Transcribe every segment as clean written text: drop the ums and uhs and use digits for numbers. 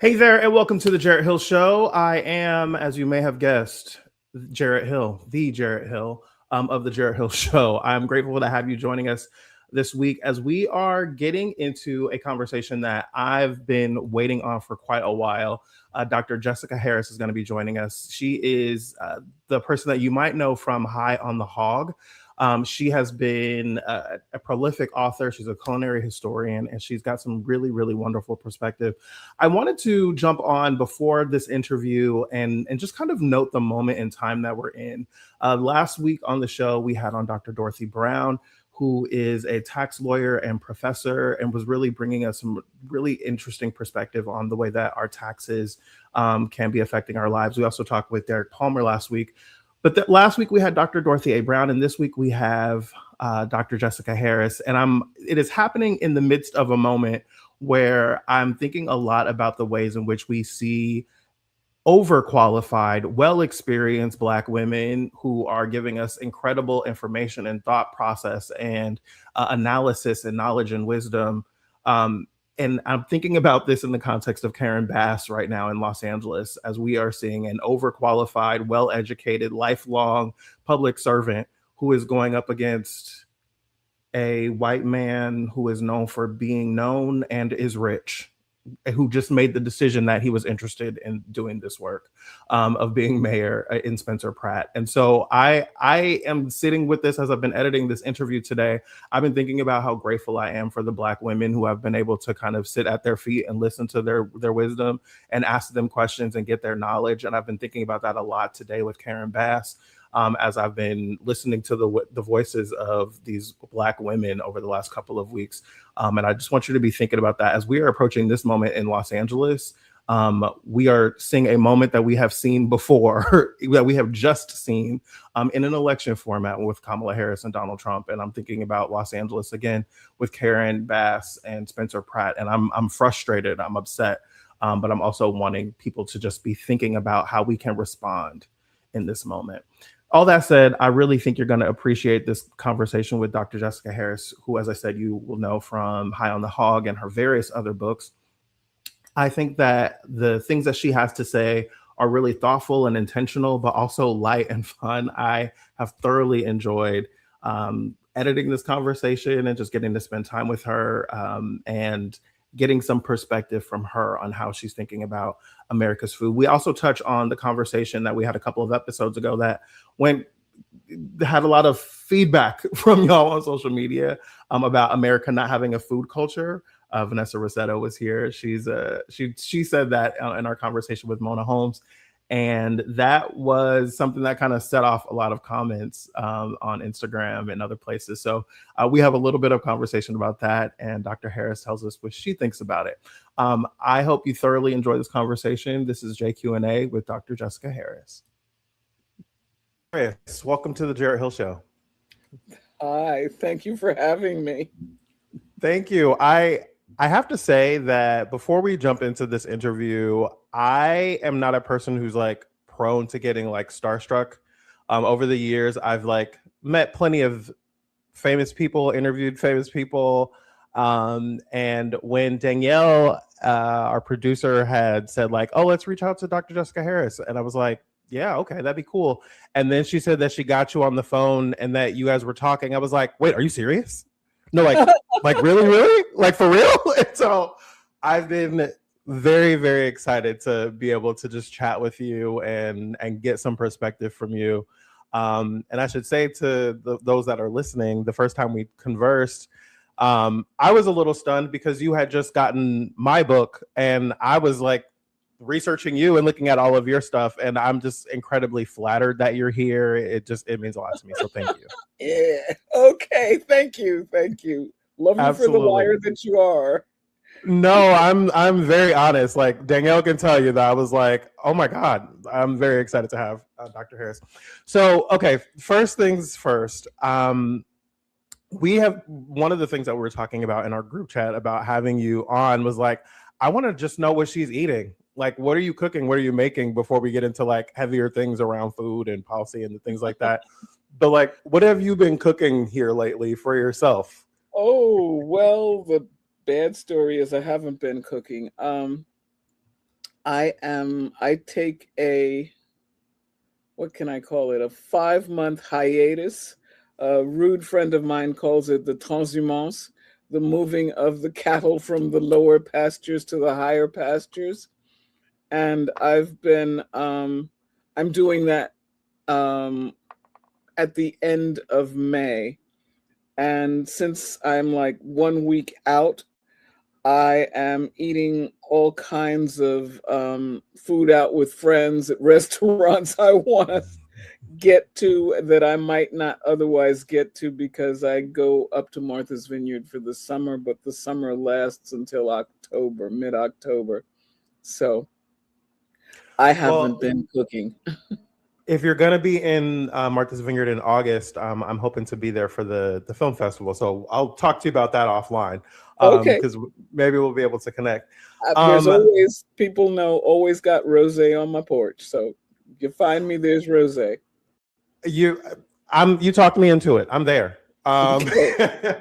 Hey there, and welcome to the Jarrett Hill Show. I am, as you may have guessed, Jarrett Hill, the Jarrett Hill of the Jarrett Hill Show. I'm grateful to have you joining us this week as we are getting into a conversation that I've been waiting on for quite a while. Dr. Jessica Harris is going to be joining us. She is the person that you might know from High on the Hog. She has been a prolific author. She's a culinary historian, and she's got some really, really wonderful perspective. I wanted to jump on before this interview and just kind of note the moment in time that we're in. Last week on the show, we had on Dr. Dorothy Brown, who is a tax lawyer and professor, and was really bringing us some really interesting perspective on the way that our taxes can be affecting our lives. We also talked with Derek Palmer last week. But last week we had Dr. Dorothy A. Brown, and this week we have Dr. Jessica Harris. And it is happening in the midst of a moment where I'm thinking a lot about the ways in which we see overqualified, well-experienced Black women who are giving us incredible information and thought process and analysis and knowledge and wisdom. And I'm thinking about this in the context of Karen Bass right now in Los Angeles, as we are seeing an overqualified, well-educated, lifelong public servant who is going up against a white man who is known for being known and is rich, who just made the decision that he was interested in doing this work of being mayor in Spencer Pratt. And so I am sitting with this as I've been editing this interview today. I've been thinking about how grateful I am for the Black women who have been able to kind of sit at their feet and listen to their wisdom and ask them questions and get their knowledge. And I've been thinking about that a lot today with Karen Bass. As I've been listening to the voices of these Black women over the last couple of weeks. And I just want you to be thinking about that as we are approaching this moment in Los Angeles. We are seeing a moment that we have seen before, that we have just seen in an election format with Kamala Harris and Donald Trump. And I'm thinking about Los Angeles again with Karen Bass and Spencer Pratt. And I'm frustrated, I'm upset, but I'm also wanting people to just be thinking about how we can respond in this moment. All that said, I really think you're going to appreciate this conversation with Dr. Jessica Harris, who, as I said, you will know from High on the Hog and her various other books. I think that the things that she has to say are really thoughtful and intentional, but also light and fun. I have thoroughly enjoyed editing this conversation and just getting to spend time with her and getting some perspective from her on how she's thinking about America's food. We also touch on the conversation that we had a couple of episodes ago that had a lot of feedback from y'all on social media about America not having a food culture. Vanessa Rossetto was here. She said that in our conversation with Mona Holmes. And that was something that kind of set off a lot of comments on Instagram and other places. So we have a little bit of conversation about that. And Dr. Harris tells us what she thinks about it. I hope you thoroughly enjoy this conversation. This is JQ&A with Dr. Jessica Harris. Harris, welcome to the Jarrett Hill Show. Hi, thank you for having me. Thank you. I have to say that before we jump into this interview, I am not a person who's like prone to getting like starstruck. Over the years, I've like met plenty of famous people, interviewed famous people. And when Danielle, our producer, had said like, oh, let's reach out to Dr. Jessica Harris. And I was like, yeah, okay, that'd be cool. And then she said that she got you on the phone and that you guys were talking. I was like, wait, are you serious? No, like really? Like for real? And so I've been very, very excited to be able to just chat with you and get some perspective from you. And I should say to those that are listening, the first time we conversed, I was a little stunned because you had just gotten my book and I was like researching you and looking at all of your stuff. And I'm just incredibly flattered that you're here. It means a lot to me. So thank you. Yeah. Okay. Thank you. Love you. Absolutely. For the liar that you are. No, I'm very honest. Like Danielle can tell you that I was like, oh my God, I'm very excited to have Dr. Harris. So, okay, first things first. We have one of the things that we were talking about in our group chat about having you on was like, I want to just know what she's eating. Like, what are you cooking? What are you making before we get into like heavier things around food and policy and things like that? But like, what have you been cooking here lately for yourself? Oh, well, the bad story is I haven't been cooking. I take a, what can I call it? A 5 month hiatus. A rude friend of mine calls it the transhumance, the moving of the cattle from the lower pastures to the higher pastures. And I'm doing that um, at the end of May. And since I'm like 1 week out, I am eating all kinds of food out with friends at restaurants I want to get to that I might not otherwise get to because I go up to Martha's Vineyard for the summer, but the summer lasts until October, mid October. So I haven't Well, been cooking. if you're gonna be in Martha's Vineyard in August, I'm hoping to be there for the film festival. So I'll talk to you about that offline, Okay. because maybe we'll be able to connect. There's Um, always, people know, always got rosé on my porch. So you find me, there's rosé. you, you talked me into it. I'm there. Okay.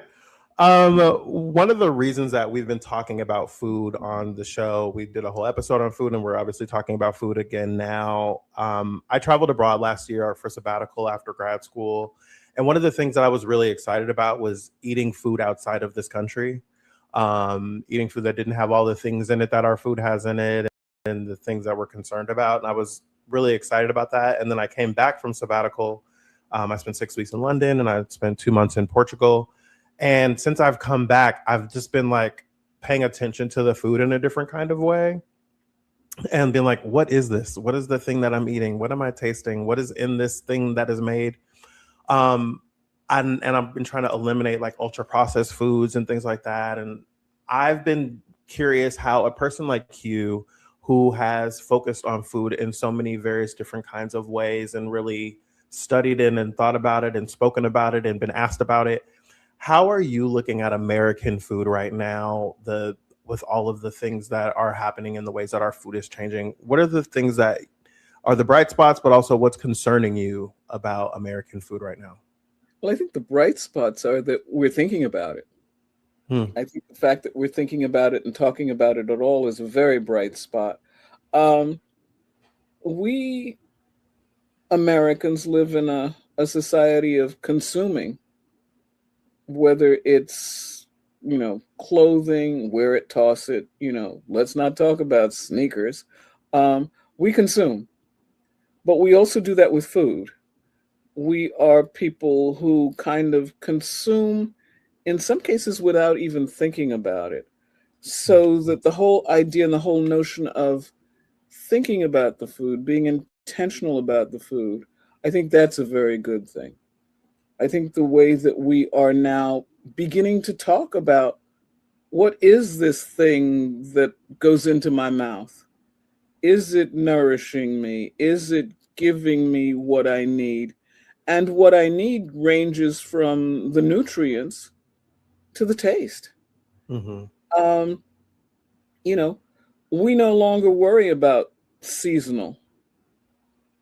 One of the reasons that we've been talking about food on the show, we did a whole episode on food, and we're obviously talking about food again now. I traveled abroad last year for sabbatical after grad school, and one of the things that I was really excited about was eating food outside of this country, eating food that didn't have all the things in it that our food has in it, and the things that we're concerned about. And I was really excited about that. And then I came back from sabbatical. I spent 6 weeks in London, and I spent 2 months in Portugal. And since I've come back, I've just been like paying attention to the food in a different kind of way and being like, what is this? What is the thing that I'm eating? What am I tasting? What is in this thing that is made? Um, and I've been trying to eliminate like ultra processed foods and things like that. And I've been curious how a person like you, who has focused on food in so many various different kinds of ways and really studied it and thought about it and spoken about it and been asked about it, how are you looking at American food right now? The With all of the things that are happening and the ways that our food is changing, what are the things that are the bright spots, but also what's concerning you about American food right now? Well, I think the bright spots are that we're thinking about it. Hmm. I think the fact that we're thinking about it and talking about it at all is a very bright spot. Um, we Americans live in a society of consuming, whether it's, clothing, wear it, toss it, let's not talk about sneakers. We consume, but we also do that with food. We are people who kind of consume, in some cases, without even thinking about it. So that the whole idea and the whole notion of thinking about the food, being intentional about the food, I think that's a very good thing. I think the way that we are now beginning to talk about, what is this thing that goes into my mouth? Is it nourishing me? Is it giving me what I need? And what I need ranges from the nutrients to the taste. Mm-hmm. Um, you know, we no longer worry about seasonal.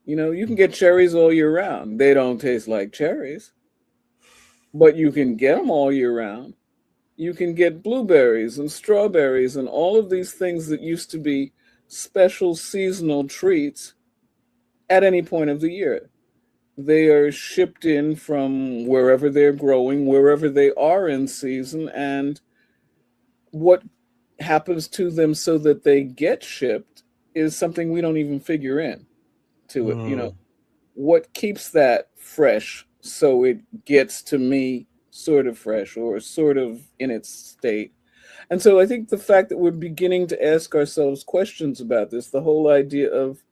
You can get cherries all year round. They don't taste like cherries, but you can get them all year round. You can get blueberries and strawberries and all of these things that used to be special seasonal treats at any point of the year. They are shipped in from wherever they're growing, wherever they are in season, and what happens to them so that they get shipped is something we don't even figure in to it. Mm. What keeps that fresh so it gets to me sort of fresh or sort of in its state. And so I think the fact that we're beginning to ask ourselves questions about this, the whole idea of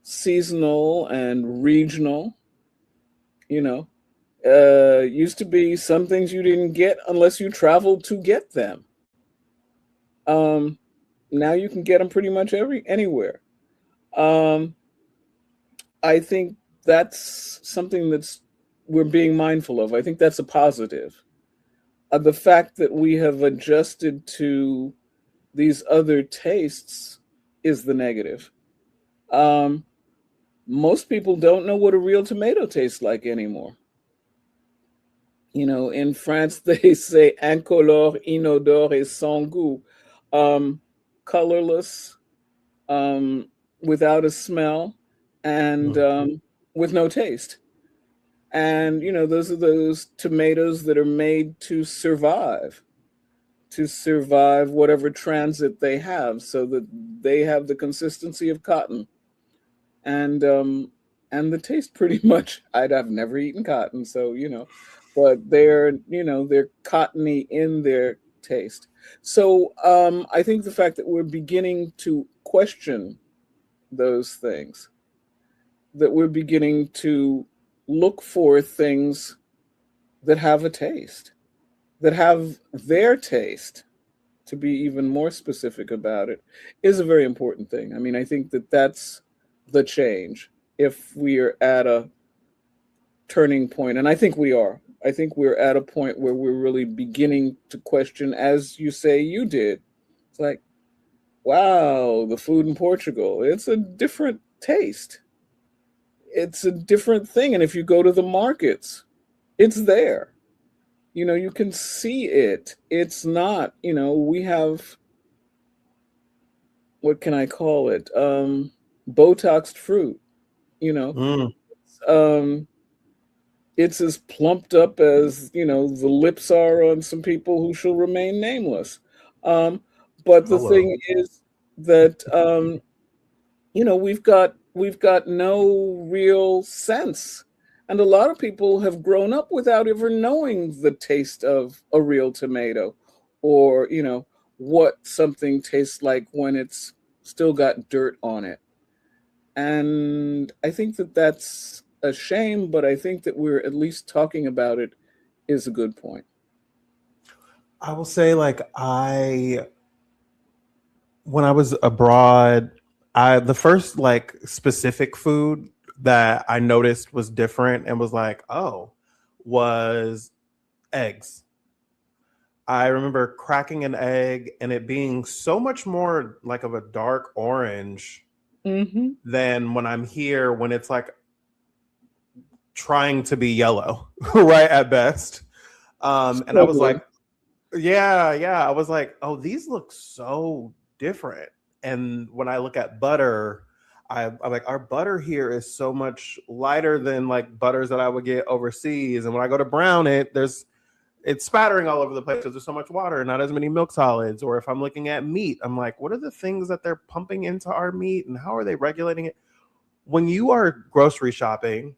seasonal and regional, you know, used to be some things you didn't get unless you traveled to get them. Um, Now you can get them pretty much anywhere. Um, I think that's something that's we're being mindful of. I think that's a positive. The fact that we have adjusted to these other tastes is the negative. Um, Most people don't know what a real tomato tastes like anymore. In France, they say incolore, inodore, et sans goût, colorless, um, without a smell, and Mm. with no taste. And those are those tomatoes that are made to survive whatever transit they have, so that they have the consistency of cotton, and the taste pretty much. I've never eaten cotton, so but they're cottony in their taste. So I think the fact that we're beginning to question those things, that we're beginning to look for things that have a taste, that have their taste, to be even more specific about it, is a very important thing. I mean, I think that that's the change. If we are at a turning point, and I think we are, I think we're at a point where we're really beginning to question, as you say you did. It's like, wow, the food in Portugal, it's a different taste. It's a different thing. And if you go to the markets, it's there. You can see it. It's not, we have, what can I call it? Botoxed fruit, you know. Mm. Um, it's as plumped up as, the lips are on some people who shall remain nameless. Um, but the Hello. thing is that we've got no real sense. And a lot of people have grown up without ever knowing the taste of a real tomato, or what something tastes like when it's still got dirt on it. And I think that that's a shame, but I think that we're at least talking about it is a good point. I will say, like, when I was abroad, the first like specific food that I noticed was different and was like, oh, was eggs. I remember cracking an egg and it being so much more like of a dark orange Hmm. than when I'm here when it's like trying to be yellow, right at best. And I was like, Struggling. yeah, yeah. I was like, oh, these look so different. And when I look at butter, I'm like, our butter here is so much lighter than like butters that I would get overseas. And when I go to brown it, it's spattering all over the place because there's so much water, not as many milk solids. Or if I'm looking at meat, I'm like, what are the things that they're pumping into our meat and how are they regulating it? When you are grocery shopping,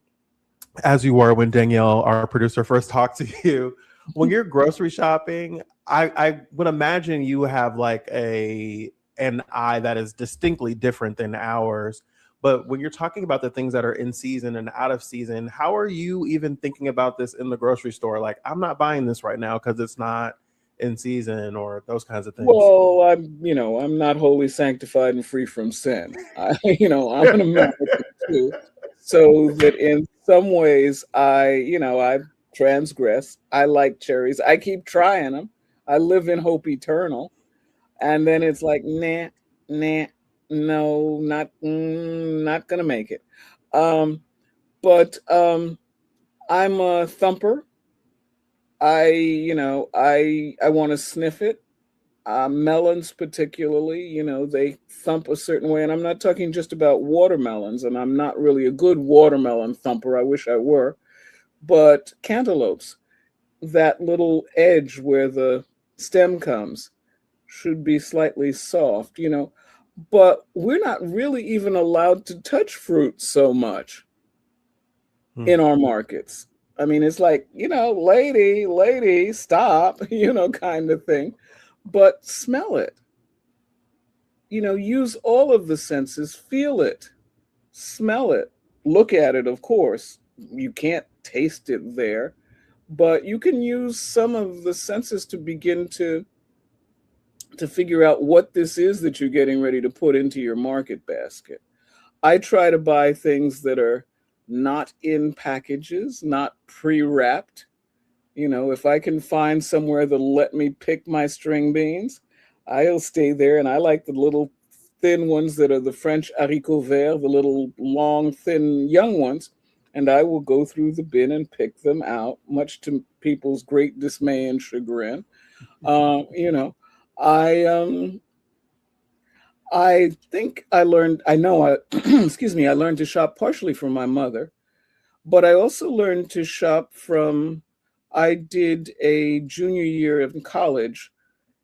as you were when Danielle, our producer, first talked to you, when you're grocery shopping, I would imagine you have like an eye that is distinctly different than ours. But when you're talking about the things that are in season and out of season, how are you even thinking about this in the grocery store? Like, I'm not buying this right now because it's not in season or those kinds of things. Well, I'm not wholly sanctified and free from sin. I'm an American too, so that in some ways I transgress. I like cherries. I keep trying them. I live in hope eternal, and then it's like, nah, nah, no, not gonna make it. Um, but I'm a thumper. I want to sniff it. Melons, particularly, they thump a certain way. And I'm not talking just about watermelons, and I'm not really a good watermelon thumper. I wish I were. But cantaloupes, that little edge where the stem comes, should be slightly soft, But we're not really even allowed to touch fruit so much Hmm. in our markets. I mean, it's like, lady, stop, kind of thing. But smell it, use all of the senses, feel it, smell it, look at it, of course. You can't taste it there, but you can use some of the senses to begin to figure out what this is that you're getting ready to put into your market basket. I try to buy things that are not in packages, not pre-wrapped. If I can find somewhere that'll let me pick my string beans, I'll stay there. And I like the little thin ones that are the French haricots verts, the little long, thin, young ones. And I will go through the bin and pick them out, much to people's great dismay and chagrin. Uh, you know, I I think I know, excuse me, I learned to shop partially from my mother, but I also learned to shop from, I did a junior year in college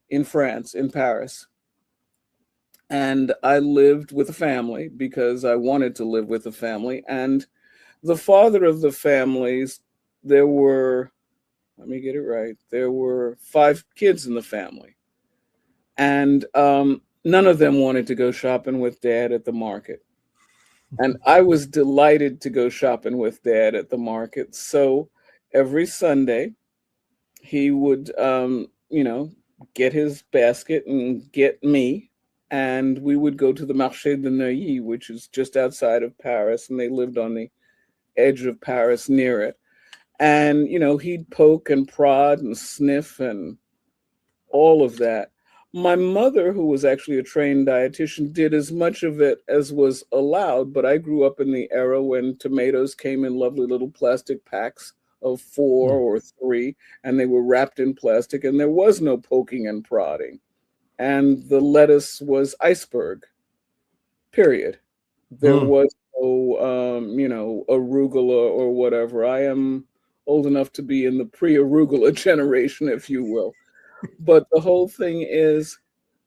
in France, in Paris. And I lived with a family because I wanted to live with a family. And the father of the families, there were, let me get it right, there were 5 kids in the family. And none of them wanted to go shopping with dad at the market. And I was delighted to go shopping with dad at the market. So every Sunday, he would, get his basket and get me. And we would go to the Marché de Neuilly, which is just outside of Paris. And they lived on the edge of Paris near it. And, he'd poke and prod and sniff and all of that. My mother, who was actually a trained dietitian, did as much of it as was allowed, but I grew up in the era when tomatoes came in lovely little plastic packs of 4 or 3, and they were wrapped in plastic, and there was no poking and prodding. And the lettuce was iceberg, period. There Mm. was no, arugula or whatever. I am old enough to be in the pre-arugula generation, if you will. But the whole thing is,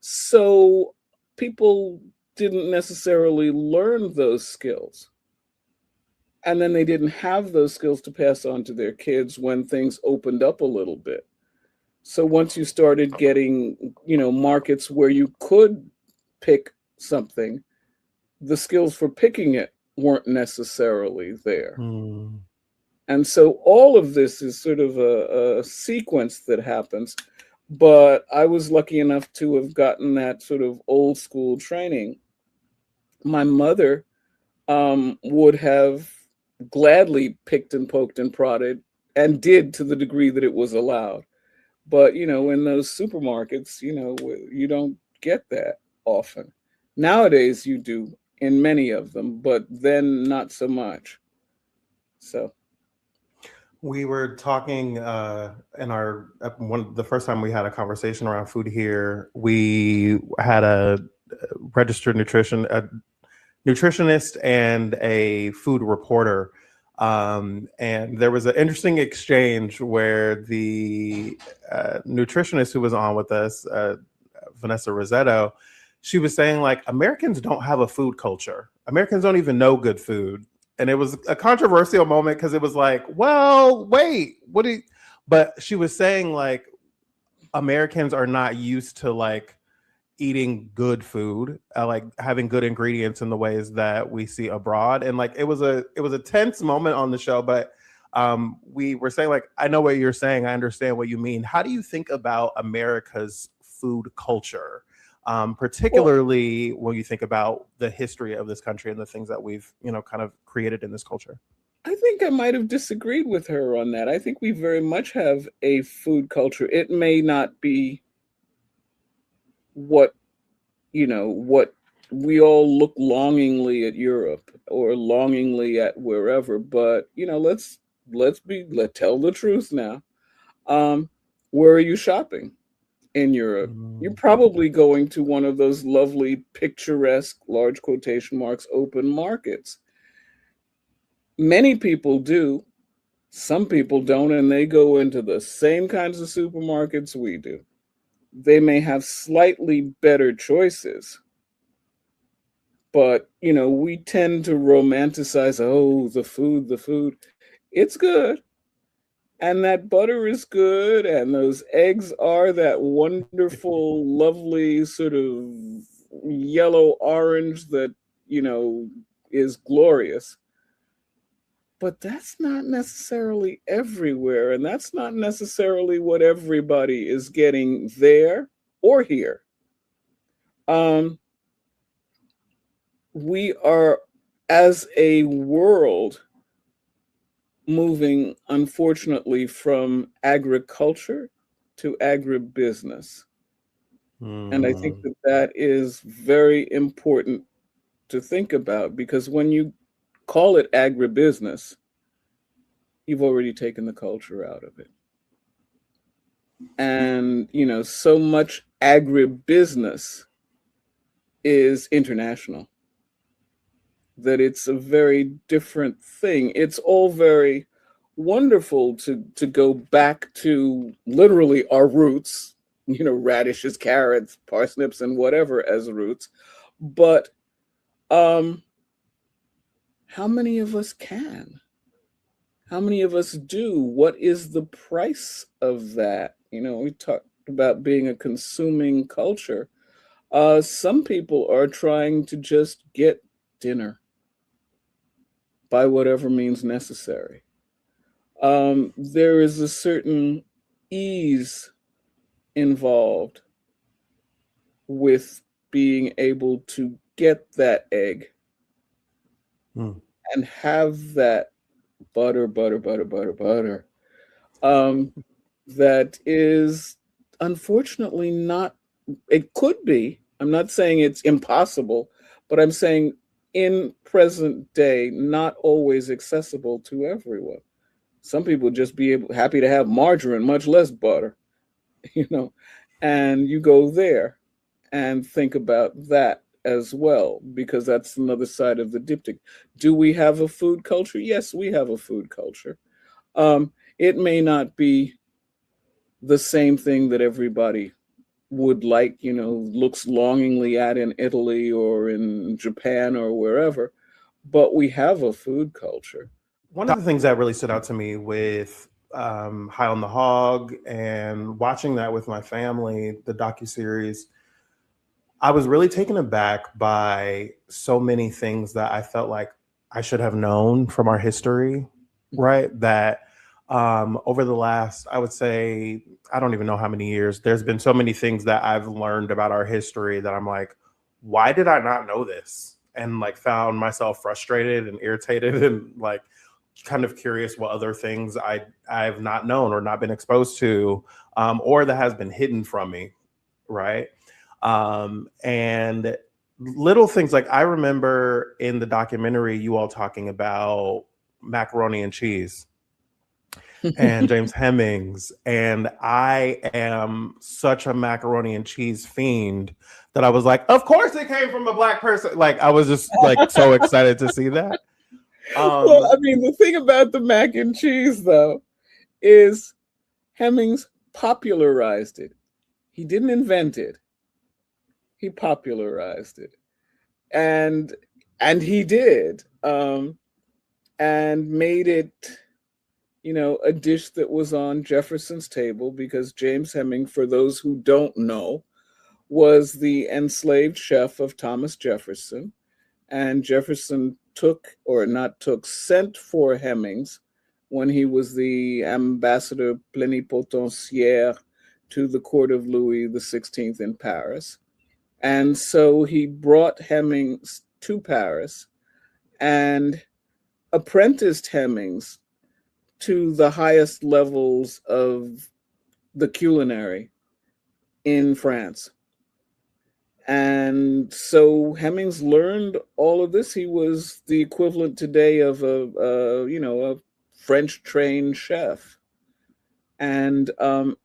so people didn't necessarily learn those skills. And then they didn't have those skills to pass on to their kids when things opened up a little bit. So once you started getting, markets where you could pick something, the skills for picking it weren't necessarily there. Mm. And so all of this is sort of a sequence that happens. But I was lucky enough to have gotten that sort of old school training. My mother would have gladly picked and poked and prodded, and did to the degree that it was allowed. But, in those supermarkets, you don't get that often. Nowadays, you do in many of them, but then not so much. So, We were talking in our one the first time we had a conversation around food here. We had a registered nutritionist and a food reporter, and there was an interesting exchange where the nutritionist who was on with us, Vanessa Rosetto, she was saying like Americans don't have a food culture. Americans don't even know good food, and it was a controversial moment because it was like, well, wait, what do you? But she was saying like Americans are not used to like eating good food, like having good ingredients in the ways that we see abroad. And like it was a tense moment on the show, but we were saying like, I know what you're saying, I understand what you mean. How do you think about America's food culture? well, Particularly when you think about the history of this country and the things that we've, kind of created in this culture. I think I might have disagreed with her on that. I think we very much have a food culture. It may not be what, what we all look longingly at Europe or longingly at wherever, but let's tell the truth now. Um, where are you shopping in Europe? You're Mm. probably going to one of those lovely picturesque, large quotation marks, open markets. Many people do. Some people don't, and they go into the same kinds of supermarkets we do. They may have slightly better choices, but we tend to romanticize, oh, the food. It's good, and that butter is good, and those eggs are that wonderful, lovely sort of yellow orange that, you know, is glorious. But that's not necessarily everywhere, and that's not necessarily what everybody is getting there or here. Um, we are, as a world, moving, unfortunately, from agriculture to agribusiness. And I think Mm. that that is very important to think about, because when you call it agribusiness, you've already taken the culture out of it. And, so much agribusiness is international, that it's a very different thing. It's all very wonderful to go back to literally our roots, radishes, carrots, parsnips, and whatever as roots. But um, how many of us can? How many of us do? What is the price of that? We talked about being a consuming culture. Some people are trying to just get dinner by whatever means necessary. There is a certain ease involved with being able to get that egg Mm. and have that butter, butter, butter, butter, butter. Um, that is unfortunately not, it could be. I'm not saying it's impossible, but I'm saying in present day, not always accessible to everyone. Some people just happy to have margarine, much less butter, you know, and you go there and think about that as well, because that's another side of the diptych. Do we have a food culture? Yes, we have a food culture. It may not be the same thing that everybody would like, looks longingly at in Italy or in Japan or wherever, but we have a food culture. One of the things that really stood out to me with High on the Hog and watching that with my family, the docuseries, I was really taken aback by so many things that I felt like I should have known from our history, right? That over the last, I would say, I don't even know how many years, there's been so many things that I've learned about our history that I'm like, why did I not know this? And like found myself frustrated and irritated and like kind of curious what other things I've not known or not been exposed to, or that has been hidden from me, right? And little things like I remember in the documentary you all talking about macaroni and cheese and James Hemmings, and I am such a macaroni and cheese fiend that I was like, of course it came from a black person. Like I was just like so excited to see that. Well, I mean, the thing about the mac and cheese, though, is Hemmings popularized it. He didn't invent it. He popularized it, and he did, and made it, a dish that was on Jefferson's table, because James Hemming, for those who don't know, was the enslaved chef of Thomas Jefferson. And Jefferson took, or not took, sent for Hemmings when he was the ambassador plenipotentiaire to the court of Louis XVI in Paris. And so he brought Hemmings to Paris and apprenticed Hemmings to the highest levels of the culinary in France. And so Hemmings learned all of this. He was the equivalent today of a French trained chef. And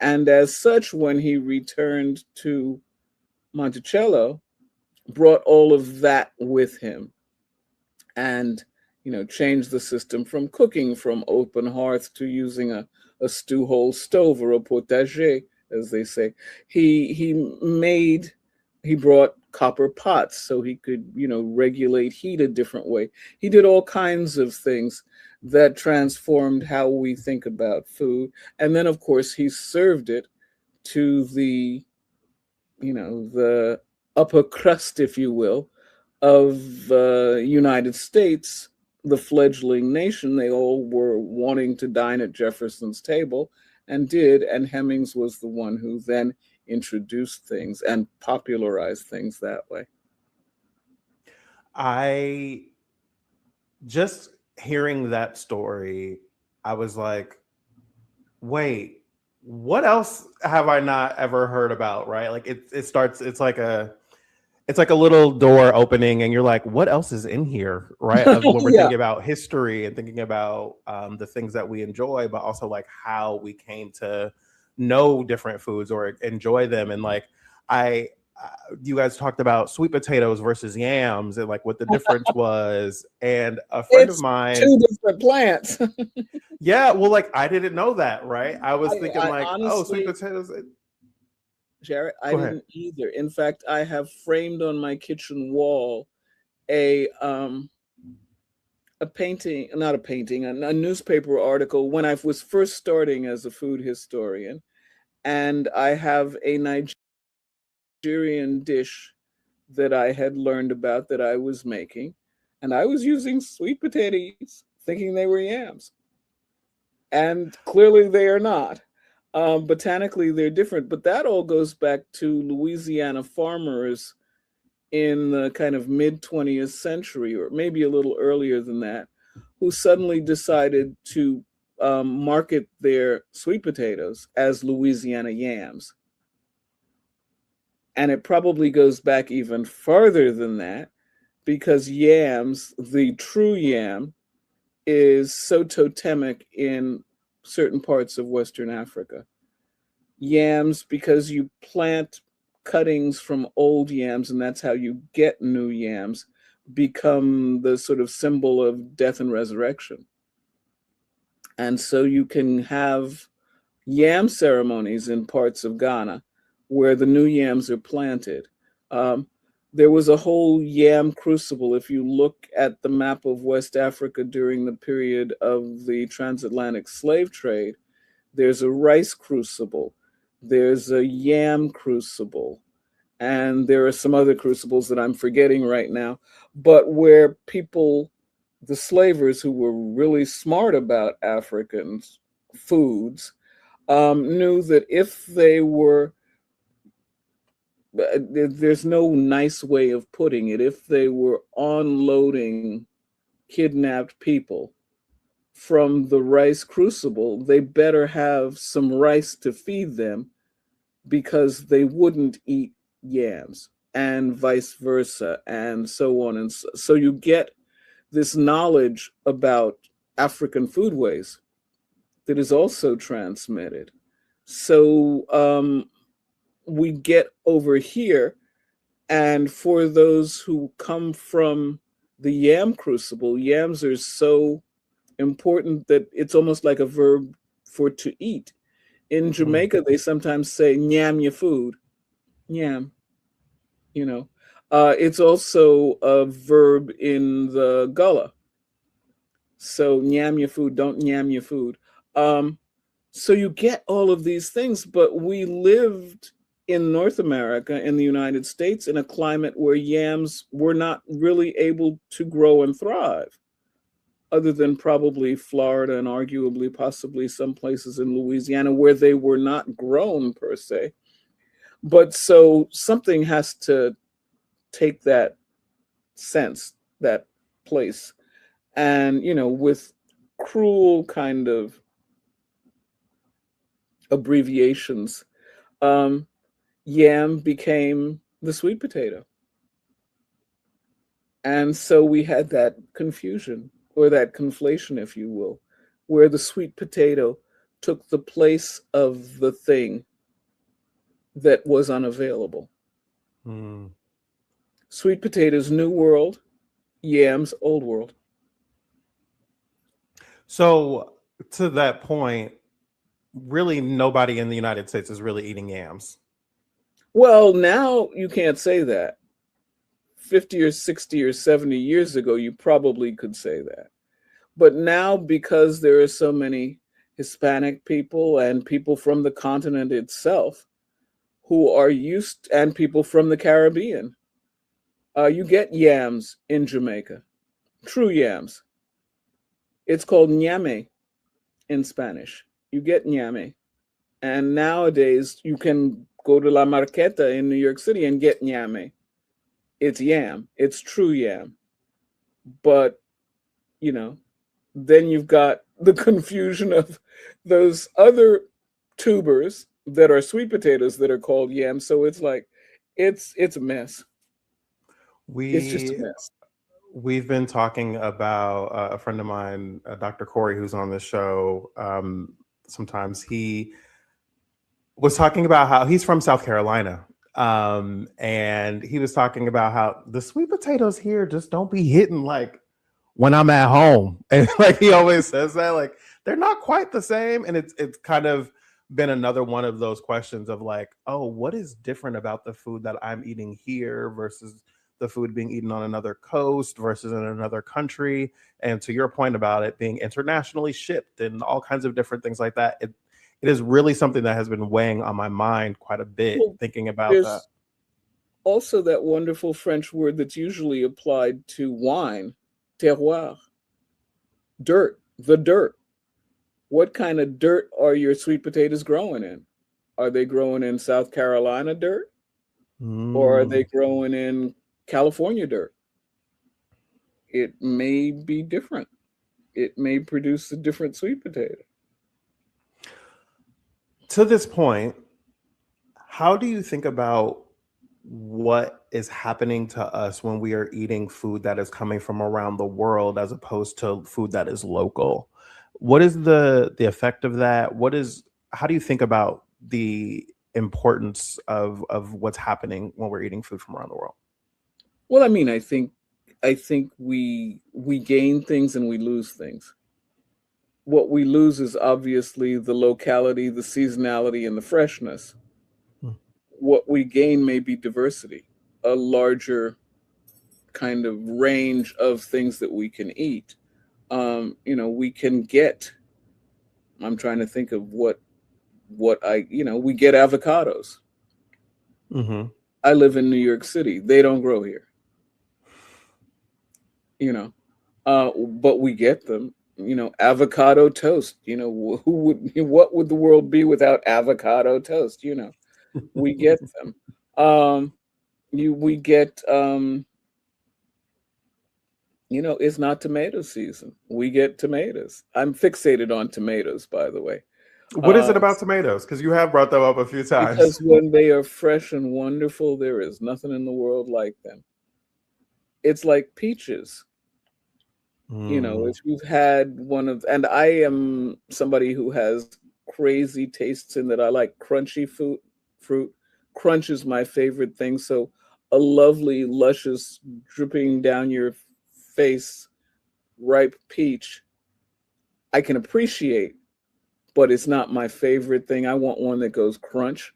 as such, when he returned to Monticello, brought all of that with him, and changed the system from cooking from open hearth to using a stew hole stove, or a potager, as they say. He brought copper pots so he could regulate heat a different way. He did all kinds of things that transformed how we think about food. And then of course he served it to the upper crust, if you will, of United States, the fledgling nation. They all were wanting to dine at Jefferson's table, and did. And Hemmings was the one who then introduced things and popularized things that way. I just hearing that story, I was like, wait, what else have I not ever heard about? Right? Like it starts, it's like a little door opening and you're like, what else is in here? Right. Of when we're Yeah. thinking about history and thinking about the things that we enjoy, but also like how we came to know different foods or enjoy them. And like, I, you guys talked about sweet potatoes versus yams and like what the difference was. And a friend of It's mine, two different plants. yeah, well, like I didn't know that, right? I was thinking I like, oh, sweet honestly, potatoes. Jarrett, I Go ahead. didn't either. In fact, I have framed on my kitchen wall a a painting, not a painting, a newspaper article when I was first starting as a food historian, and I have a Nigerian dish that I had learned about that I was making, and I was using sweet potatoes, thinking they were yams, and clearly they are not. Botanically, they're different, but that all goes back to Louisiana farmers in the kind of mid 20th century, or maybe a little earlier than that, who suddenly decided to market their sweet potatoes as Louisiana yams. And it probably goes back even farther than that because yams, the true yam, is so totemic in certain parts of Western Africa. Yams, because you plant cuttings from old yams, and that's how you get new yams, become the sort of symbol of death and resurrection. And so you can have yam ceremonies in parts of Ghana where the new yams are planted. Um, there was a whole yam crucible. If you look at the map of West Africa during the period of the transatlantic slave trade, there's a rice crucible, there's a yam crucible, and there are some other crucibles that I'm forgetting right now, but where people, the slavers who were really smart about African foods, knew that if they were, there's no nice way of putting it, if they were unloading kidnapped people from the rice crucible, they better have some rice to feed them because they wouldn't eat yams, and vice versa, and so on. And so you get this knowledge about African foodways that is also transmitted. So we get over here, and for those who come from the yam crucible, yams are so important that it's almost like a verb for to eat. In Mm. Jamaica, they sometimes say "nyam your food," "nyam." You know, it's also a verb in the Gullah. So "nyam your food," don't "nyam your food." Um, so you get all of these things, but we lived in North America, in the United States, in a climate where yams were not really able to grow and thrive, other than probably Florida and arguably possibly some places in Louisiana where they were not grown per se. But so something has to take that sense, that place. And, with cruel kind of abbreviations, um, yam became the sweet potato. And so we had that confusion or that conflation, if you will, where the sweet potato took the place of the thing that was unavailable. Mm. Sweet potatoes, new world, yams, old world. So to that point, really nobody in the United States is really eating yams. Well, now you can't say that. 50 or 60 or 70 years ago, you probably could say that. But now, because there are so many Hispanic people and people from the continent itself who are used, and people from the Caribbean, you get yams in Jamaica, true yams. It's called ñame in Spanish. You get ñame. And nowadays, you can go to La Marqueta in New York City and get ñame. It's yam, it's true yam. But, you know, then you've got the confusion of those other tubers that are sweet potatoes that are called yams. So it's like, it's a mess. It's just a We mess. we've been talking about a friend of mine, Dr. Corey, who's on the show. Sometimes he was talking about how he's from South Carolina, And he was talking about how the sweet potatoes here just don't be hitting like when I'm at home. And like he always says that, like they're not quite the same. And it's kind of been another one of those questions of like, oh, what is different about the food that I'm eating here versus the food being eaten on another coast versus in another country? And to your point about it being internationally shipped and all kinds of different things like that, it is really something that has been weighing on my mind quite a bit, Well, thinking about that. there's also that wonderful French word that's usually applied to wine, terroir, dirt, the dirt. What kind of dirt are your sweet potatoes growing in? Are they growing in South Carolina dirt or are they Mm. growing in California dirt? It may be different. It may produce a different sweet potato. To this point, how do you think about what is happening to us when we are eating food that is coming from around the world as opposed to food that is local? What is the effect of that? What is how do you think about the importance of what's happening when we're eating food from around the world? Well, I mean, I think we gain things and we lose things. What we lose is obviously the locality, the seasonality, and the freshness. Mm. What we gain may be diversity, a larger kind of range of things that we can eat. We can get. I'm trying to think of we get avocados. Mhm. I live in New York City. They don't grow here, you know, but we get them. Avocado toast. Who would? What would the world be without avocado toast? We get them. Um, we get. It's not tomato season. We get tomatoes. I'm fixated on tomatoes, by the way, What is uh, it about tomatoes? Because you have brought them up a few times. because when they are fresh and wonderful, there is nothing in the world like them. It's like peaches. Mm. If you've had one of, and I am somebody who has crazy tastes in that I like crunchy fruit. Fruit crunch is my favorite thing. So a lovely, luscious, dripping down your face, ripe peach, I can appreciate, but it's not my favorite thing. I want one that goes crunch.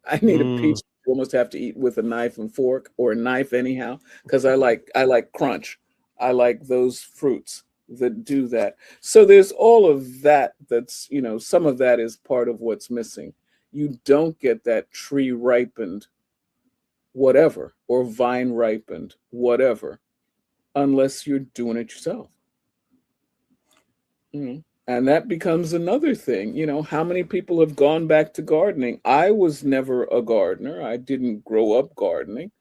I need a Mm. peach you almost have to eat with a knife and fork or a knife anyhow, because I like crunch. I like those fruits that do that. So there's all of that some of that is part of what's missing. You don't get that tree ripened whatever or vine ripened whatever unless you're doing it yourself. And that becomes another thing. How many people have gone back to gardening? I was never a gardener. I didn't grow up gardening.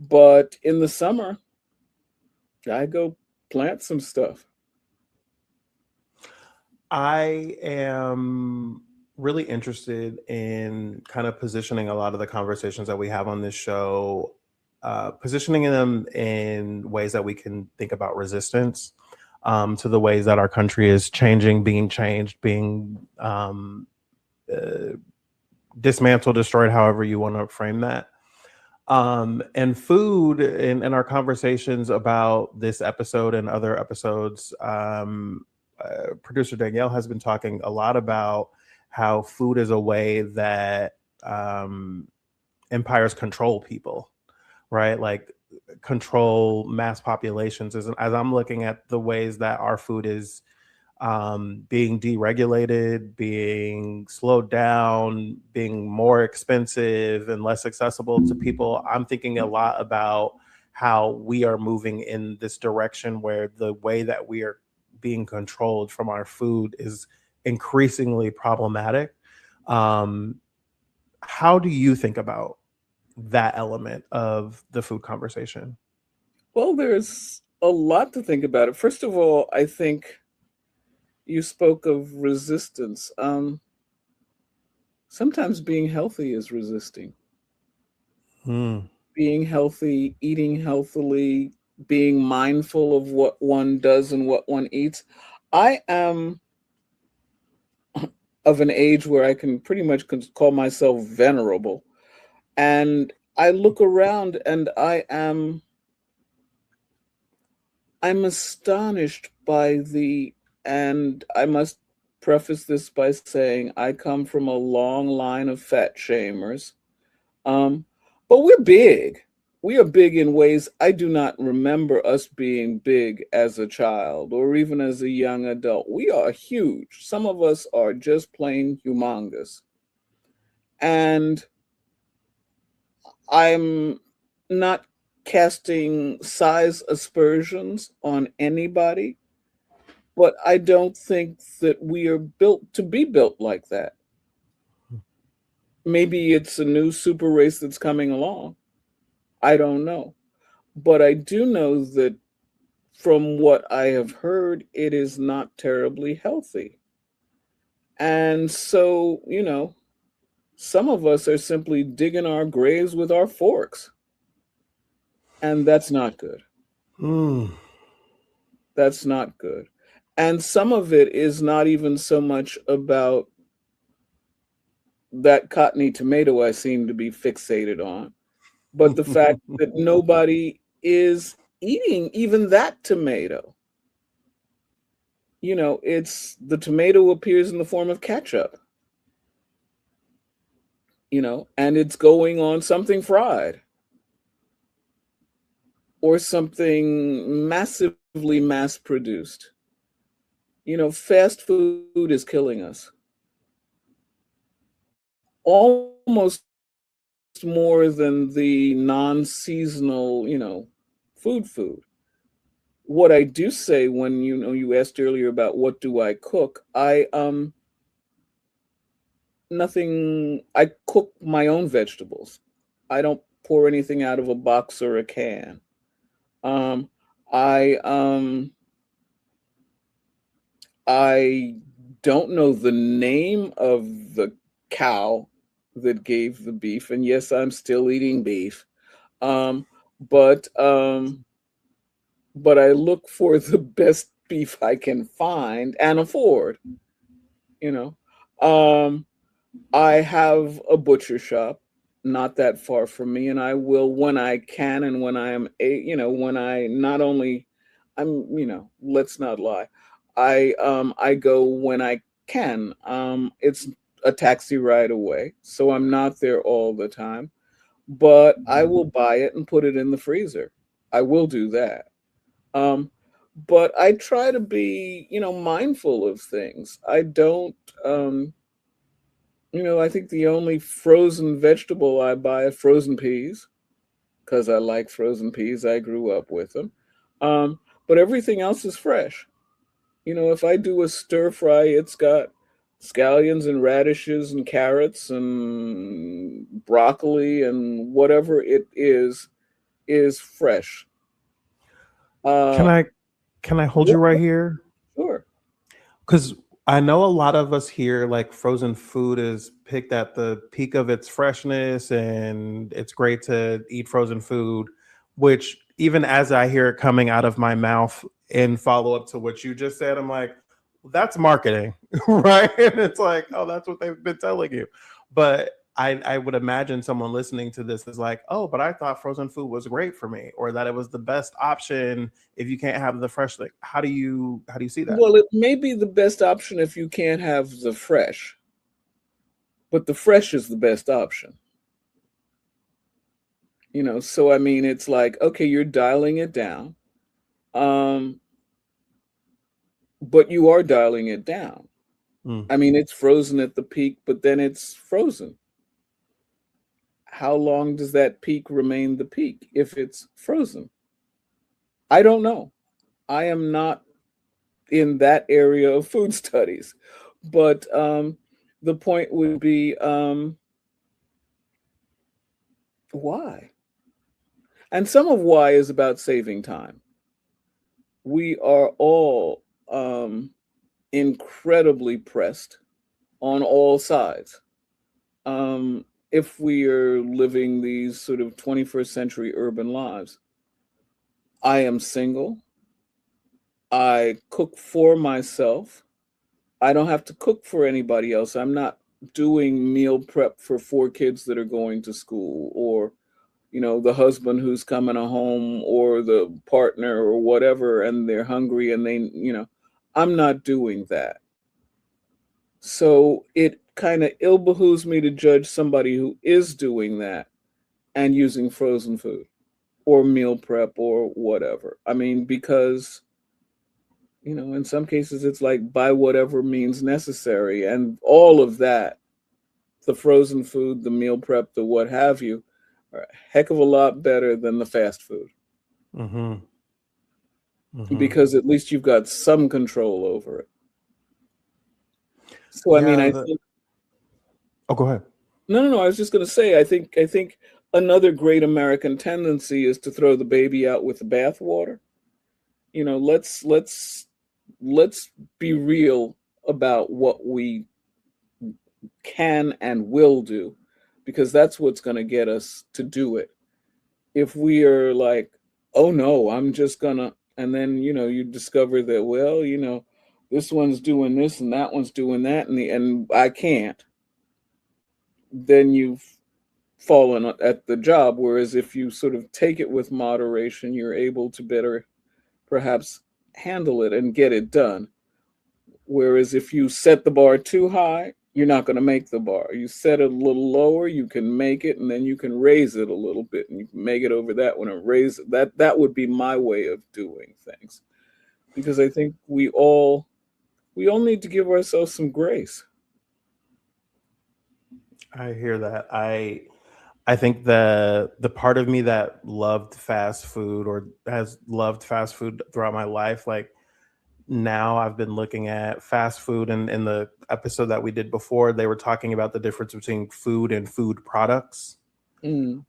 But in the summer, I go plant some stuff. I am really interested in kind of positioning a lot of the conversations that we have on this show, positioning them in ways that we can think about resistance to the ways that our country is changing, being changed, being uh, dismantled, destroyed, however you want to frame that. And food in our conversations about this episode and other episodes, producer Danielle has been talking a lot about how food is a way that empires control people, right? Like control mass populations. As I'm looking at the ways that our food is being deregulated, being slowed down, being more expensive and less accessible to people. I'm thinking a lot about how we are moving in this direction where the way that we are being controlled from our food is increasingly problematic. Um, how do you think about that element of the food conversation? Well, there's a lot to think about it. First of all, I think you spoke of resistance. Sometimes being healthy is resisting. Mm. Being healthy, eating healthily, being mindful of what one does and what one eats. I am of an age where I can pretty much call myself venerable. And I look around and I'm astonished by and I must preface this by saying I come from a long line of fat shamers. Um, but we're big. We are big in ways I do not remember us being big as a child or even as a young adult. We are huge. Some of us are just plain humongous. And I'm not casting size aspersions on anybody, but I don't think that we are built to be built like that. Maybe it's a new super race that's coming along. I don't know. But I do know that from what I have heard, it is not terribly healthy. And so, some of us are simply digging our graves with our forks, and that's not good. Mm. That's not good. And some of it is not even so much about that cottony tomato I seem to be fixated on, but the fact that nobody is eating even that tomato. It's the tomato appears in the form of ketchup, and it's going on something fried or something massively mass produced. Fast food is killing us almost more than the non-seasonal, food. What I do say when you asked earlier about what do I cook, I nothing I cook my own vegetables. I don't pour anything out of a box or a can. Um I I don't know the name of the cow that gave the beef, and yes, I'm still eating beef. Um but but I look for the best beef I can find and afford, you know. Um I have a butcher shop not that far from me, and I will when I can and when I am when I not only let's not lie. I go when I can. It's a taxi ride away, so I'm not there all the time, but I will buy it and put it in the freezer. I will do that. Um but I try to be, mindful of things. I don't I think the only frozen vegetable I buy are frozen peas because I like frozen peas. I grew up with them. But everything else is fresh. If I do a stir fry, it's got scallions and radishes and carrots and broccoli and whatever it is fresh. Can Uh, I hold yeah, you right here? sure. Because I know a lot of us here, like frozen food is picked at the peak of its freshness, and it's great to eat frozen food. Which, even as I hear it coming out of my mouth in follow up to what you just said, I'm like, well, that's marketing, right? And it's like, oh, that's what they've been telling you. But I would imagine someone listening to this is like, oh, but I thought frozen food was great for me, or that it was the best option if you can't have the fresh. Like, how do you see that? Well, it may be the best option if you can't have the fresh, but the fresh is the best option. So I mean, it's like, okay, you're dialing it down. Um, but you are dialing it down. Mm. I mean, it's frozen at the peak, but then it's frozen. How long does that peak remain the peak if it's frozen? I don't know. I am not in that area of food studies. But the point would be why? And some of why is about saving time. We are all incredibly pressed on all sides. If we are living these sort of 21st century urban lives, I am single. I cook for myself. I don't have to cook for anybody else. I'm not doing meal prep for four kids that are going to school or the husband who's coming home, or the partner or whatever, and they're hungry, and I'm not doing that. So it kind of ill behooves me to judge somebody who is doing that and using frozen food or meal prep or whatever. I mean, because, in some cases it's like by whatever means necessary, and all of that, the frozen food, the meal prep, the what have you, are a heck of a lot better than the fast food, Mm-hmm. Mm-hmm. because at least you've got some control over it. So I mean, Yeah. I think Oh, go ahead. no, I was just going to say, I think another great American tendency is to throw the baby out with the bathwater. Let's be real about what we can and will do, because that's what's going to get us to do it. If we are like, oh no, I'm just gonna, and then you discover that, well, this one's doing this and that one's doing that, and I can't, then you've fallen at the job. Whereas if you sort of take it with moderation, you're able to better perhaps handle it and get it done. Whereas if you set the bar too high, you're not going to make the bar. You set it a little lower, you can make it, and then you can raise it a little bit, and you can make it over that one and raise it. That would be my way of doing things, because I think we all need to give ourselves some grace. I hear that. I think the part of me that loved fast food or has loved fast food throughout my life, like now I've been looking at fast food, and in the episode that we did before, they were talking about the difference between food and food products. Mm,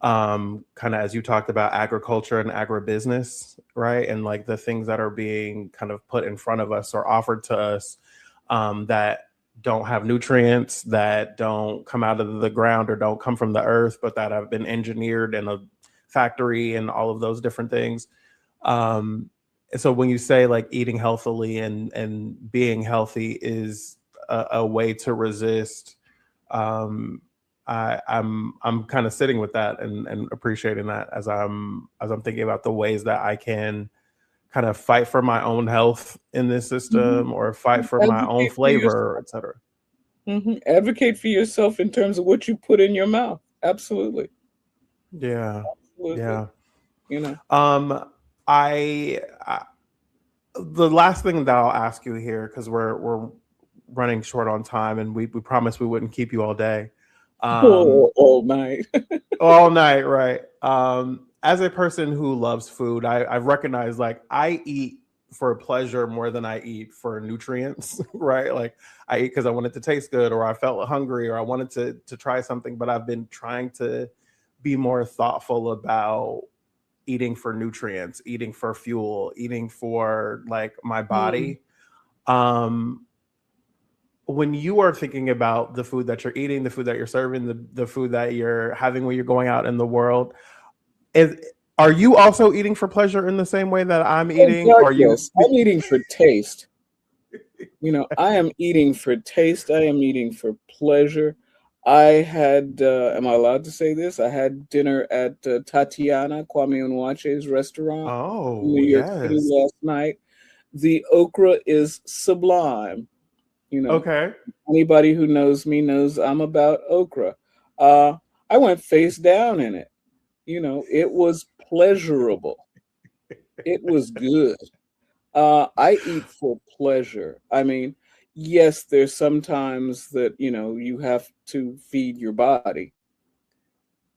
Kind of as you talked about agriculture and agribusiness, right? And like the things that are being kind of put in front of us or offered to us, that don't have nutrients, that don't come out of the ground or don't come from the earth, but that have been engineered in a factory and all of those different things. Um, so when you say like eating healthily and being healthy is a way to resist, um, I'm kind of sitting with that and appreciating that as I'm thinking about the ways that I can kind of fight for my own health in this mhm. system or fight for my own Advocate for flavor, yourself. etc. Advocate for yourself in terms of what you put in your mouth. Absolutely, Yeah, absolutely. yeah. You know. Um, I the last thing that I'll ask you here, because we're running short on time, and we promised we wouldn't keep you all day. Um, All night. all night, right? As a person who loves food, I've recognized like I eat for pleasure more than I eat for nutrients, right? Like I eat because I want it to taste good, or I felt hungry, or I wanted to try something. But I've been trying to be more thoughtful about eating for nutrients, eating for fuel, eating for like my Mm. body. Um, when you are thinking about the food that you're eating, the food that you're serving, the food that you're having when you're going out in the world, is are you also eating for pleasure in the same way that I'm Oh eating? God, Are you yes. I'm eating for taste. I am eating for taste. I am eating for pleasure. I had, am I allowed to say this? I had dinner at Tatiana Kwame Onwache's restaurant in Oh, New York City yes. last night. The okra is sublime. You know, Okay. Anybody who knows me knows I'm about okra. Uh, I went face down in it. It was pleasurable. It was good. I eat for pleasure. I mean, yes, there's sometimes that, you have to feed your body,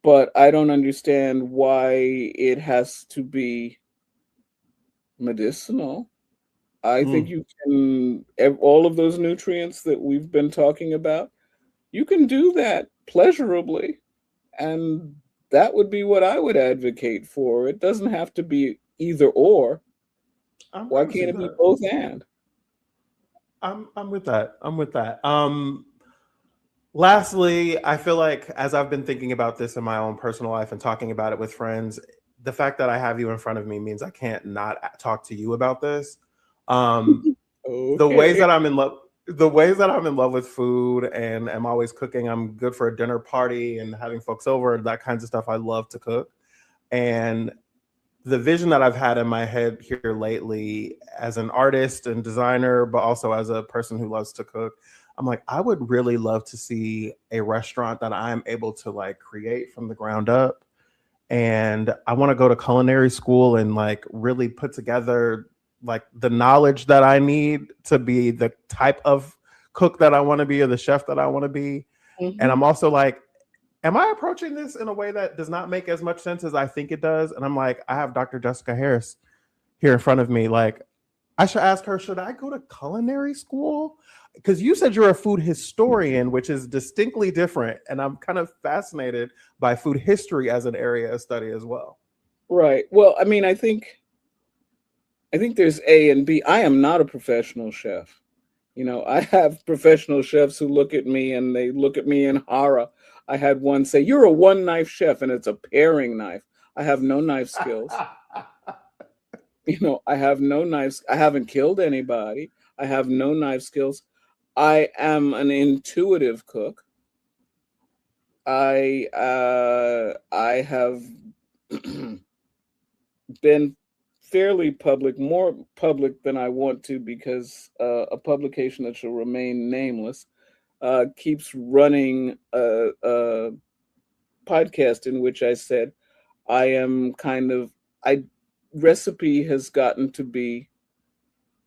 but I don't understand why it has to be medicinal. I think Mm. you can, all of those nutrients that we've been talking about, you can do that pleasurably. And that would be what I would advocate for. It doesn't have to be either or. I Why can't receive it be that. both and? I'm with that. I'm with that. Lastly, I feel like as I've been thinking about this in my own personal life and talking about it with friends, the fact that I have you in front of me means I can't not talk to you about this. Um, the ways Okay. that I'm in love, the ways that I'm in love with food and am always cooking. I'm good for a dinner party and having folks over, that kinds of stuff. I love to cook. And the vision that I've had in my head here lately as an artist and designer, but also as a person who loves to cook, I'm like, I would really love to see a restaurant that I'm able to like create from the ground up. And I want to go to culinary school and like really put together like the knowledge that I need to be the type of cook that I want to be or the chef that I want to be. And Mm-hmm. I'm also like, am I approaching this in a way that does not make as much sense as I think it does? And I'm like, I have Dr. Jessica Harris here in front of me. Like, I should ask her, should I go to culinary school? Because you said you're a food historian, which is distinctly different. And I'm kind of fascinated by food history as an area of study as well. Right. Well, I mean, I think there's A and B. I am not a professional chef. I have professional chefs who look at me and they look at me in horror. I had one say, "You're a one knife chef," and it's a paring knife. I have no knife skills. I have no knives. I haven't killed anybody. I have no knife skills. I am an intuitive cook. I have been fairly public, more public than I want to, because a publication that shall remain nameless keeps running a podcast in which I said I am kind of I recipe has gotten to be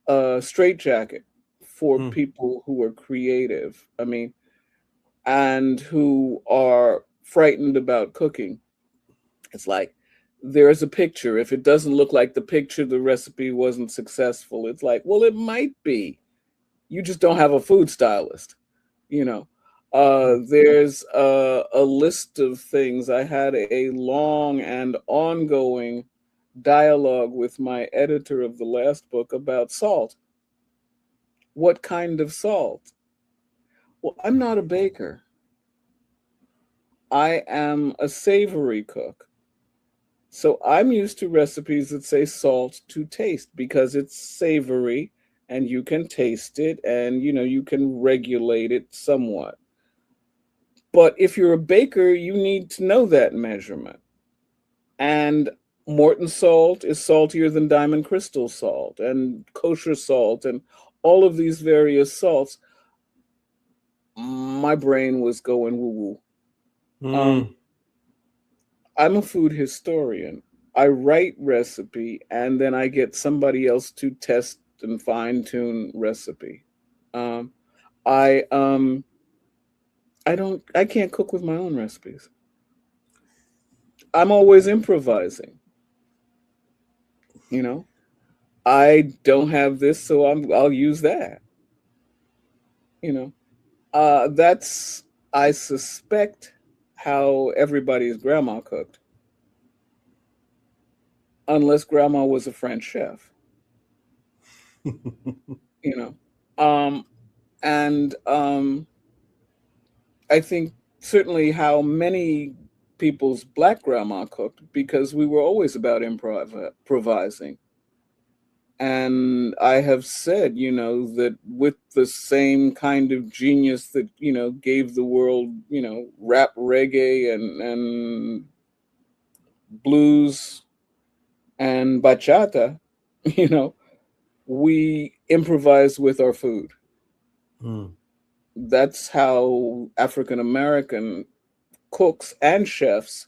a straitjacket for Mm, people who are creative. I mean, and who are frightened about cooking. It's like there's a picture. If it doesn't look like the picture, the recipe wasn't successful. It's like, well, it might be. You just don't have a food stylist, you know. mm. There's a list of things. I had a long and ongoing dialogue with my editor of the last book about salt. What kind of salt? Well, I'm not a baker. I am a savory cook. So I'm used to recipes that say salt to taste because it's savory and you can taste it, and you can regulate it somewhat. But if you're a baker, you need to know that measurement. And Morton salt is saltier than diamond crystal salt and kosher salt and all of these various salts. My brain was going woo woo. Um, Mm. I'm a food historian. I write recipe and then I get somebody else to test and fine tune recipe. Um, I I can't cook with my own recipes. I'm always improvising, you know. I don't have this, so I'll use that, you know. That's, I suspect, how everybody's grandma cooked, unless grandma was a French chef, you know. Um, and I think certainly how many people's black grandma cooked, because we were always about improvising. And I have said, that with the same kind of genius that, gave the world, rap, reggae, and blues and bachata, you know, we improvise with our food. Mm. That's how African American cooks and chefs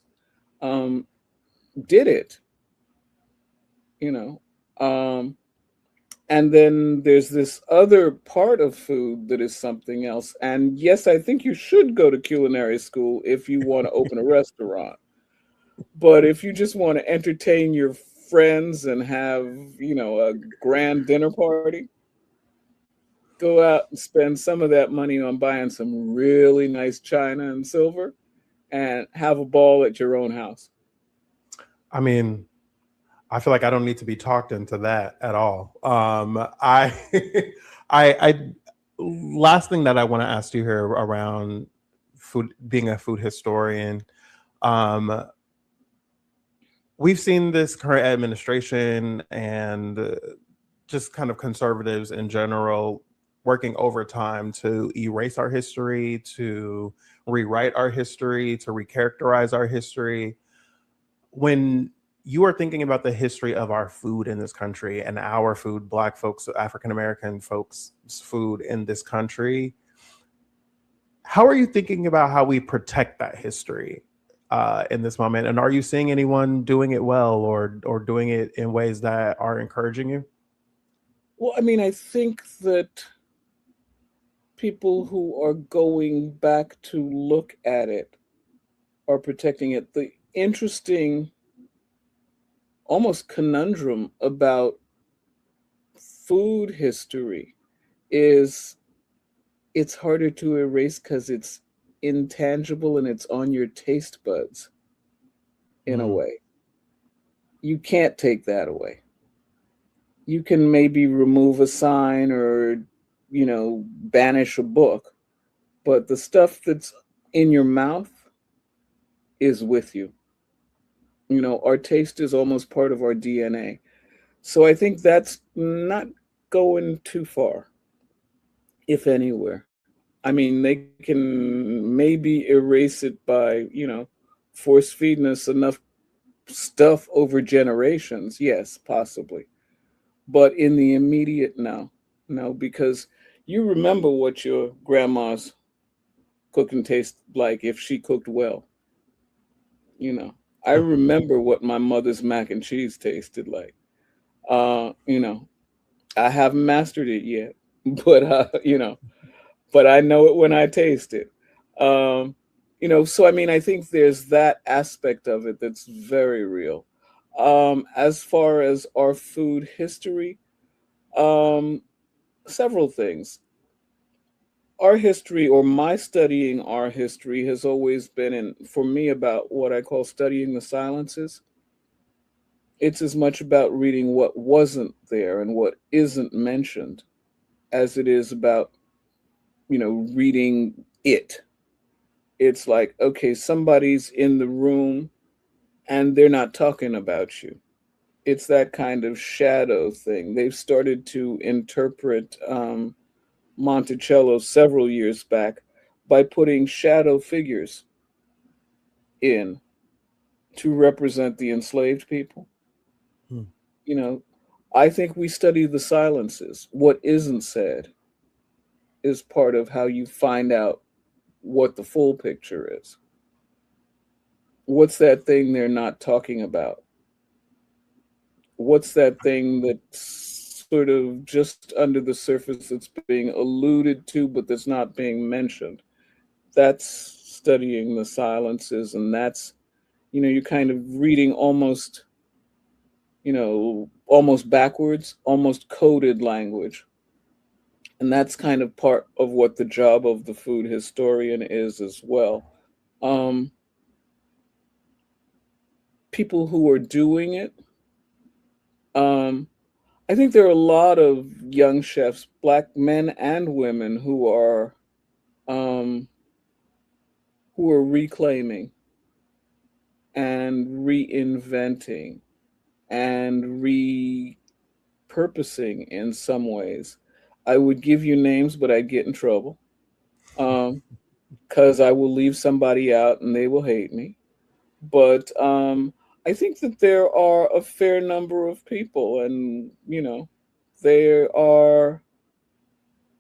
um, did it, you know. Um, and then there's this other part of food that is something else. And yes, I think you should go to culinary school if you want to open a restaurant. But if you just want to entertain your friends and have, a grand dinner party, go out and spend some of that money on buying some really nice china and silver and have a ball at your own house. I mean, I feel like I don't need to be talked into that at all. I, I, last thing that I want to ask you here around food, being a food historian. Um, we've seen this current administration and just kind of conservatives in general working overtime to erase our history, to rewrite our history, to recharacterize our history. when you are thinking about the history of our food in this country and our food, Black folks, African American folks' food in this country, how are you thinking about how we protect that history in this moment? And are you seeing anyone doing it well, or doing it in ways that are encouraging you? Well, I mean, I think that people who are going back to look at it are protecting it. The interesting, almost conundrum about food history is it's harder to erase because it's intangible and it's on your taste buds in a Mm, way. You can't take that away. You can maybe remove a sign or, banish a book, but the stuff that's in your mouth is with you. Our taste is almost part of our DNA. So I think that's not going too far, if anywhere. I mean, they can maybe erase it by, force feeding us enough stuff over generations. Yes, possibly. But in the immediate, no. No, because you remember what your grandma's cooking tastes like if she cooked well. You know, I remember what my mother's mac and cheese tasted like. Uh, you know, I haven't mastered it yet, but but I know it when I taste it. Um, so I mean, I think there's that aspect of it that's very real. As far as our food history, um, several things. Our history, or my studying our history, has always been, for me, about what I call studying the silences. It's as much about reading what wasn't there and what isn't mentioned as it is about, reading it. It's like, okay, somebody's in the room and they're not talking about you. It's that kind of shadow thing. They've started to interpret Monticello several years back by putting shadow figures in to represent the enslaved people. mm, You know, I think we study the silences. What isn't said is part of how you find out what the full picture is. What's that thing they're not talking about? What's that thing that's sort of just under the surface that's being alluded to, but that's not being mentioned? That's studying the silences, and that's, you're kind of reading almost backwards, almost coded language. And that's kind of part of what the job of the food historian is as well. Um, People who are doing it, um, I think there are a lot of young chefs, black men and women, um, who are reclaiming and reinventing and repurposing in some ways. I would give you names, but I'd get in trouble because I will leave somebody out and they will hate me. But I think that there are a fair number of people, and they are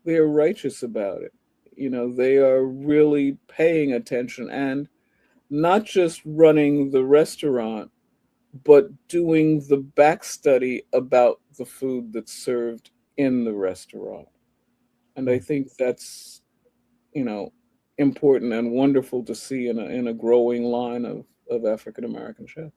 they're righteous about it. They are really paying attention and not just running the restaurant, but doing the back study about the food that's served in the restaurant. And I mm. think that's, you know, important and wonderful to see in a growing line of African American chefs.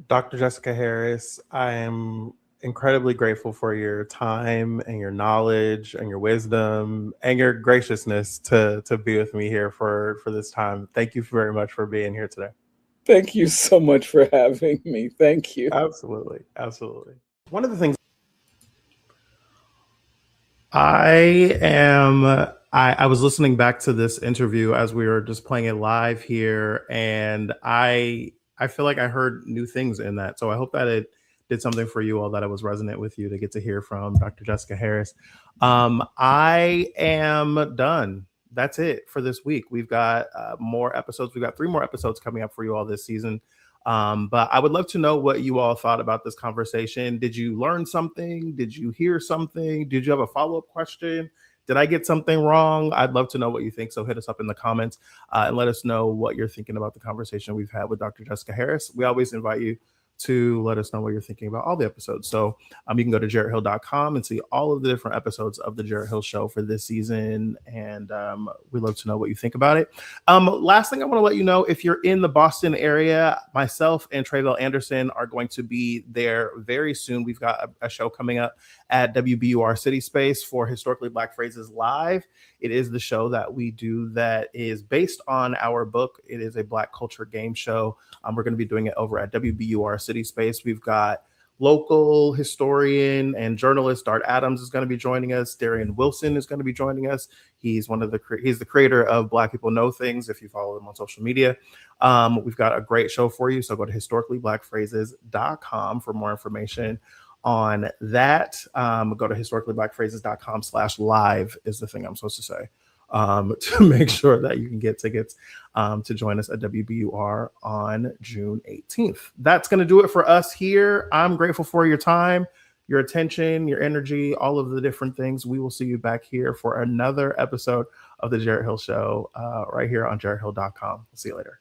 Dr. Jessica Harris, I am incredibly grateful for your time and your knowledge and your wisdom and your graciousness to be with me here for this time. Thank you very much for being here today. Thank you so much for having me. Thank you. Absolutely. Absolutely. One of the things I am I was listening back to this interview as we were just playing it live here, and I feel like I heard new things in that. So I hope that it did something for you all, that it was resonant with you to get to hear from Dr. Jessica Harris. I am done. that's it for this week. We've got more episodes. We've got 3 more episodes coming up for you all this season. But I would love to know what you all thought about this conversation. Did you learn something? Did you hear something? Did you have a follow-up question? Did I get something wrong? I'd love to know what you think. So hit us up in the comments and let us know what you're thinking about the conversation we've had with Dr. Jessica Harris. We always invite you to let us know what you're thinking about all the episodes. So you can go to jarretthill.com and see all of the different episodes of the Jarrett Hill Show for this season. And we'd love to know what you think about it. Last thing I want to let you know, if you're in the Boston area, myself and Trayvell Anderson are going to be there very soon. We've got a show coming up at WBUR City Space for Historically Black Phrases Live. It is the show that we do that is based on our book. It is a Black culture game show. We're going to be doing it over at WBUR City Space. We've got local historian and journalist Dart Adams is going to be joining us. Darian Wilson is going to be joining us. He's the creator of Black People Know Things, if you follow him on social media. We've got a great show for you. So go to historicallyblackphrases.com for more information on that. Go to historicallyblackphrases.com/live is the thing I'm supposed to say. To make sure that you can get tickets to join us at WBUR on June 18th. That's going to do it for us here. I'm grateful for your time, your attention, your energy, all of the different things. We will see you back here for another episode of the Jarrett Hill Show right here on jarretthill.com. See you later.